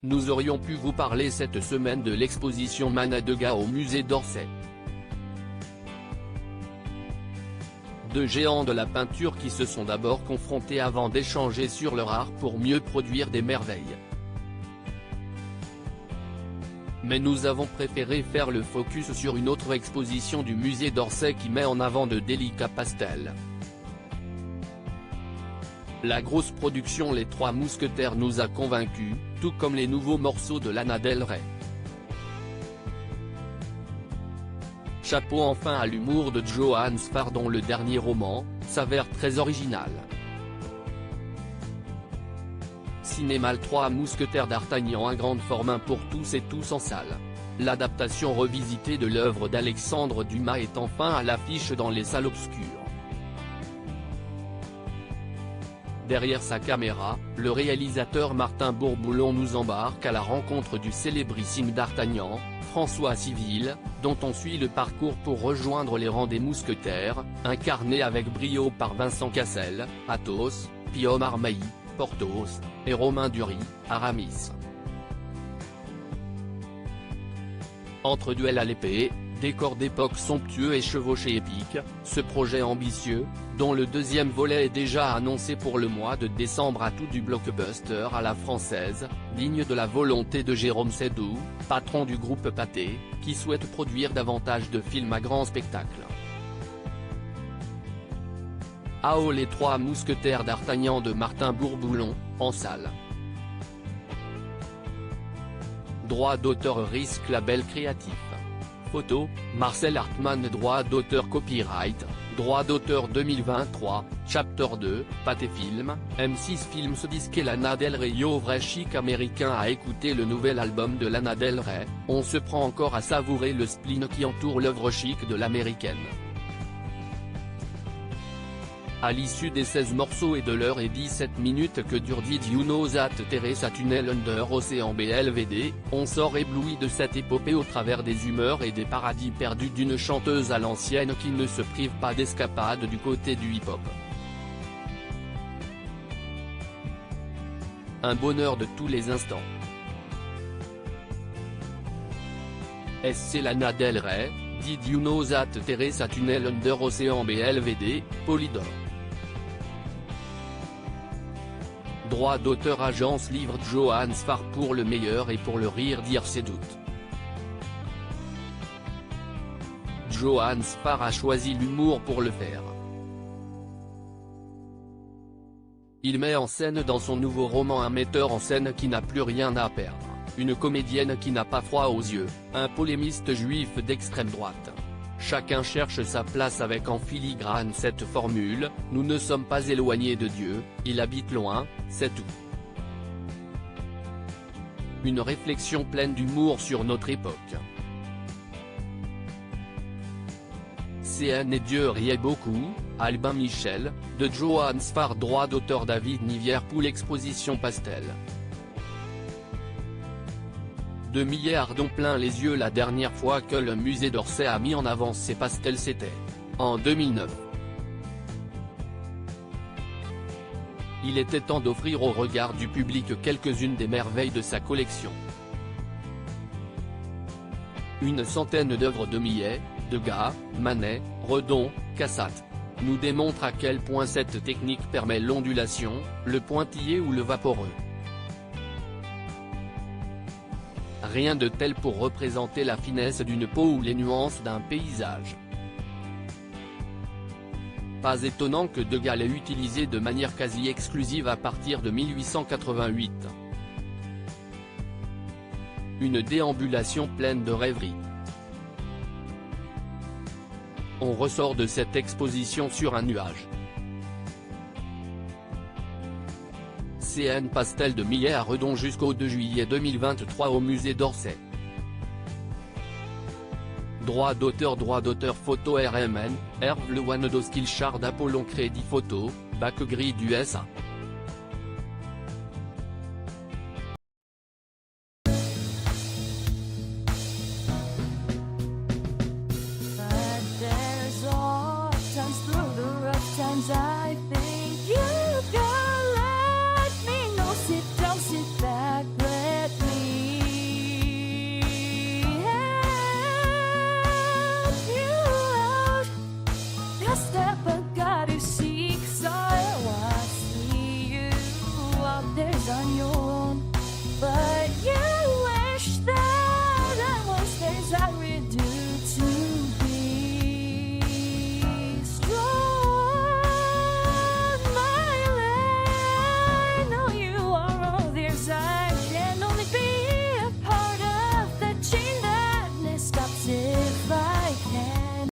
Nous aurions pu vous parler cette semaine de l'exposition Mana Degas au musée d'Orsay. Deux géants de la peinture qui se sont d'abord confrontés avant d'échanger sur leur art pour mieux produire des merveilles. Mais nous avons préféré faire le focus sur une autre exposition du musée d'Orsay qui met en avant de délicats pastels. La grosse production Les Trois Mousquetaires nous a convaincus, tout comme les nouveaux morceaux de Lana Del Rey. Chapeau enfin à l'humour de Johann Sfar dont le dernier roman s'avère très original. Cinéma Les Trois Mousquetaires d'Artagnan un grand format pour tous et tous en salle. L'adaptation revisitée de l'œuvre d'Alexandre Dumas est enfin à l'affiche dans les salles obscures. Derrière sa caméra, le réalisateur Martin Bourboulon nous embarque à la rencontre du célébrissime d'Artagnan, François Civil, dont on suit le parcours pour rejoindre les rangs des mousquetaires, incarné avec brio par Vincent Cassel, Athos, puis Omar Mailly, Porthos, et Romain Duris, Aramis. Entre duels à l'épée, décors d'époque somptueux et chevauchés épiques, ce projet ambitieux, dont le deuxième volet est déjà annoncé pour le mois de décembre a tout du blockbuster à la française, digne de la volonté de Jérôme Seydoux, patron du groupe Pathé, qui souhaite produire davantage de films à grand spectacle. AO Les Trois Mousquetaires d'Artagnan de Martin Bourboulon, en salle. Droit d'auteur risque label créatif. Photo, Marcel Hartmann. Droit d'auteur copyright, droit d'auteur 2023, Chapter 2, Pathé Film, M6 Films disque et Lana Del Rey. Yo vrai chic américain à écouter le nouvel album de Lana Del Rey, on se prend encore à savourer le spleen qui entoure l'œuvre chic de l'américaine. À l'issue des 16 morceaux et de l'heure et 17 minutes que dure Did You Know That Teresa Tunnel Under Ocean BLVD, on sort ébloui de cette épopée au travers des humeurs et des paradis perdus d'une chanteuse à l'ancienne qui ne se prive pas d'escapades du côté du hip-hop. Un bonheur de tous les instants. C'est Lana Del Rey, Did You Know That Teresa Tunnel Under Ocean BLVD, Polydor. Droit d'auteur agence livre Johann Sfar pour le meilleur et pour le rire dire ses doutes. Johann Sfar a choisi l'humour pour le faire. Il met en scène dans son nouveau roman un metteur en scène qui n'a plus rien à perdre, une comédienne qui n'a pas froid aux yeux, un polémiste juif d'extrême droite. Chacun cherche sa place avec en filigrane cette formule, nous ne sommes pas éloignés de Dieu, il habite loin, c'est tout. Une réflexion pleine d'humour sur notre époque. CN et Dieu riait beaucoup, Albin Michel, de Johann Sfar. Droit d'auteur David Nivière pour l'exposition Pastel. De milliards dont plein les yeux la dernière fois que le musée d'Orsay a mis en avant ses pastels c'était en 2009. Il était temps d'offrir au regard du public quelques-unes des merveilles de sa collection. Une centaine d'œuvres de Millet, Degas, Manet, Redon, Cassatt nous démontre à quel point cette technique permet l'ondulation, le pointillé ou le vaporeux. Rien de tel pour représenter la finesse d'une peau ou les nuances d'un paysage. Pas étonnant que Degas l'ait utilisé de manière quasi exclusive à partir de 1888. Une déambulation pleine de rêveries. On ressort de cette exposition sur un nuage. CN Pastel de Millet à Redon jusqu'au 2 juillet 2023 au musée d'Orsay. Droit d'auteur photo RMN, Herve Le One Skillshard Apollon Crédit Photo, Bac Gris du SA.